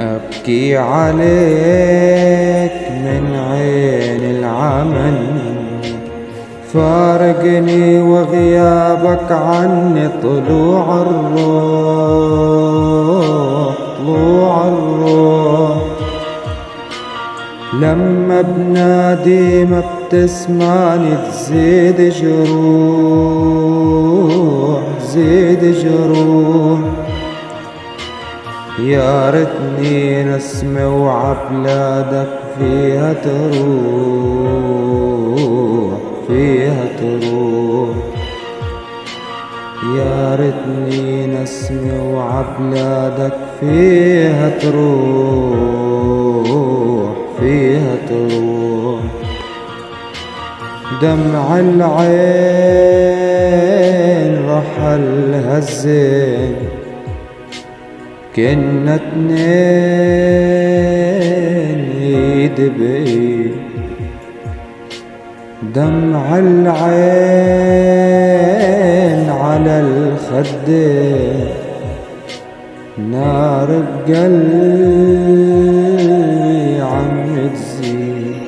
أبكي عليك من عين العمل، فارقني وغيابك عني طلوع الروح، طلوع الروح. لما بنادي ما بتسمعني تزيد جروح، زيد جروح. يا ريتني نسمة وعبلادك فيها تروح، فيها تروح. يا ريتني نسمة وعبلادك فيها تروح، فيها تروح. دمع العين رحلها الزين، كنا اتنين ايد بايد. دمع العين على الخدين، نار بقلبي عم تزيد.